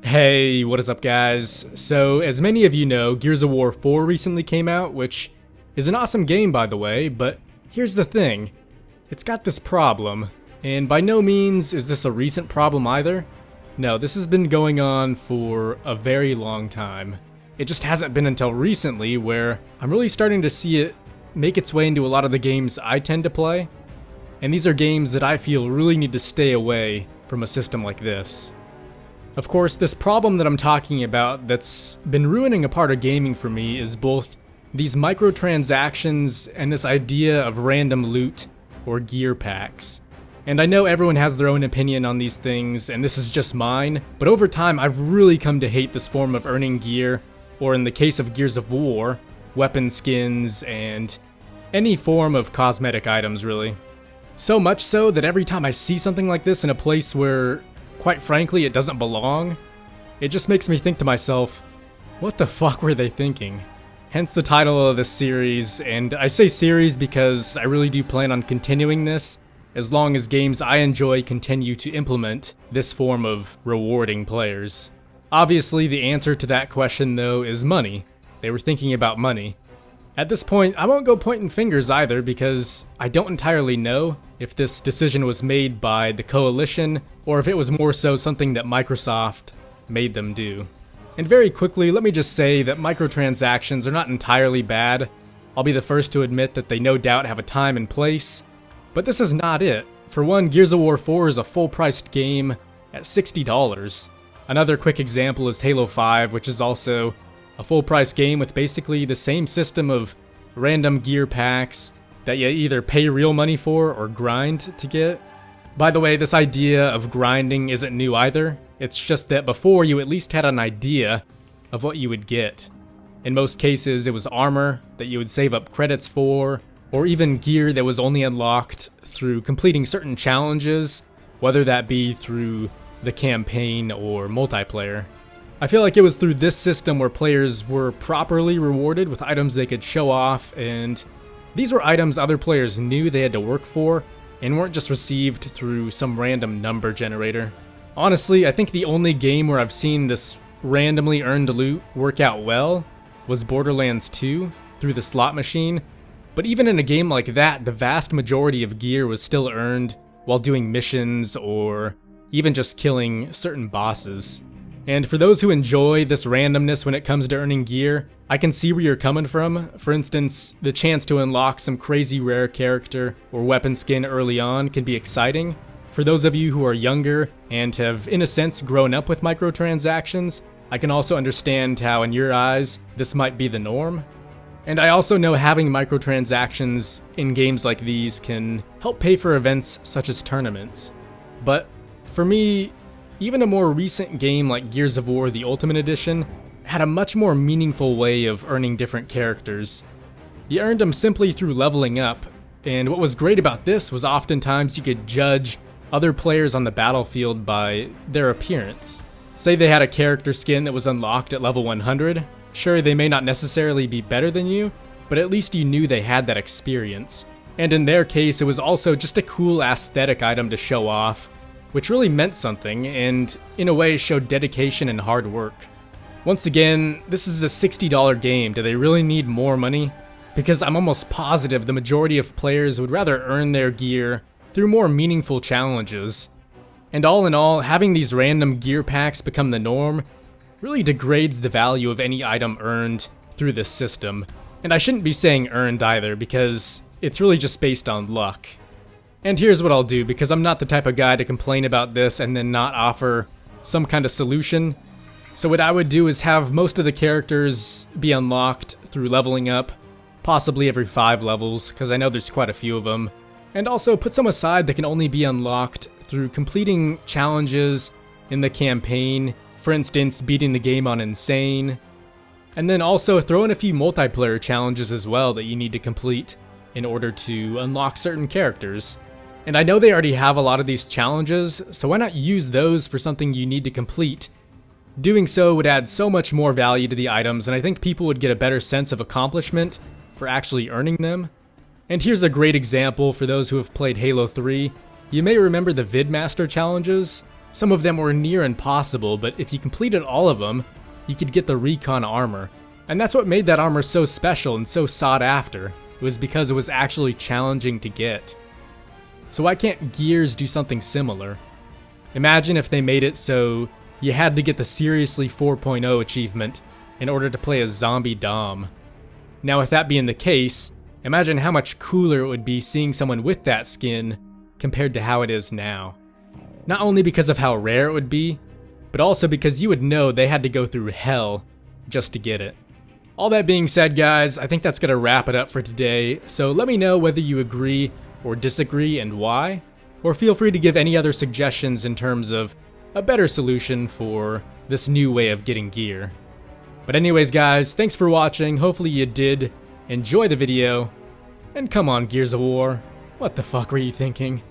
Hey, what is up guys? So, as many of you know, Gears of War 4 recently came out, which is an awesome game by the way, but here's the thing. It's got this problem, and by no means is this a recent problem either. No, this has been going on for a very long time. It just hasn't been until recently where I'm really starting to see it make its way into a lot of the games I tend to play, and these are games that I feel really need to stay away from a system like this. Of course, this problem that I'm talking about that's been ruining a part of gaming for me is both these microtransactions and this idea of random loot or gear packs. And I know everyone has their own opinion on these things, and this is just mine, but over time I've really come to hate this form of earning gear, or in the case of Gears of War, weapon skins and any form of cosmetic items really. So much so that every time I see something like this in a place where, quite frankly, it doesn't belong, it just makes me think to myself, what the fuck were they thinking? Hence the title of this series, and I say series because I really do plan on continuing this as long as games I enjoy continue to implement this form of rewarding players. Obviously, the answer to that question though is money. They were thinking about money. At this point, I won't go pointing fingers either because I don't entirely know if this decision was made by the coalition or if it was more so something that Microsoft made them do. And very quickly, let me just say that microtransactions are not entirely bad. I'll be the first to admit that they no doubt have a time and place, but this is not it. For one, Gears of War 4 is a full-priced game at $60. Another quick example is Halo 5, which is also a full-price game with basically the same system of random gear packs that you either pay real money for or grind to get. By the way, this idea of grinding isn't new either. It's just that before you at least had an idea of what you would get. In most cases, it was armor that you would save up credits for, or even gear that was only unlocked through completing certain challenges, whether that be through the campaign or multiplayer. I feel like it was through this system where players were properly rewarded with items they could show off, and these were items other players knew they had to work for and weren't just received through some random number generator. Honestly, I think the only game where I've seen this randomly earned loot work out well was Borderlands 2 through the slot machine, but even in a game like that, the vast majority of gear was still earned while doing missions or even just killing certain bosses. And for those who enjoy this randomness when it comes to earning gear, I can see where you're coming from. For instance, the chance to unlock some crazy rare character or weapon skin early on can be exciting. For those of you who are younger and have, in a sense, grown up with microtransactions, I can also understand how, in your eyes, this might be the norm. And I also know having microtransactions in games like these can help pay for events such as tournaments. But for me, even a more recent game like Gears of War the Ultimate Edition had a much more meaningful way of earning different characters. You earned them simply through leveling up, and what was great about this was oftentimes you could judge other players on the battlefield by their appearance. Say they had a character skin that was unlocked at level 100, sure they may not necessarily be better than you, but at least you knew they had that experience. And in their case, it was also just a cool aesthetic item to show off, which really meant something, and in a way showed dedication and hard work. Once again, this is a $60 game. Do they really need more money? Because I'm almost positive the majority of players would rather earn their gear through more meaningful challenges. And all in all, having these random gear packs become the norm really degrades the value of any item earned through this system. And I shouldn't be saying earned either, because it's really just based on luck. And here's what I'll do, because I'm not the type of guy to complain about this and then not offer some kind of solution. So what I would do is have most of the characters be unlocked through leveling up, possibly every 5 levels, because I know there's quite a few of them. And also put some aside that can only be unlocked through completing challenges in the campaign, for instance, beating the game on Insane. And then also throw in a few multiplayer challenges as well that you need to complete in order to unlock certain characters. And I know they already have a lot of these challenges, so why not use those for something you need to complete? Doing so would add so much more value to the items, and I think people would get a better sense of accomplishment for actually earning them. And here's a great example for those who have played Halo 3. You may remember the Vidmaster challenges. Some of them were near impossible, but if you completed all of them, you could get the recon armor. And that's what made that armor so special and so sought after. It was because it was actually challenging to get. So why can't Gears do something similar? Imagine if they made it so you had to get the Seriously 4.0 achievement in order to play as Zombie Dom. Now with that being the case, imagine how much cooler it would be seeing someone with that skin compared to how it is now. Not only because of how rare it would be, but also because you would know they had to go through hell just to get it. All that being said, guys, I think that's going to wrap it up for today, so let me know whether you agree or disagree and why, or feel free to give any other suggestions in terms of a better solution for this new way of getting gear. But anyways, guys, thanks for watching. Hopefully you did enjoy the video, and come on, Gears of War, what the fuck were you thinking?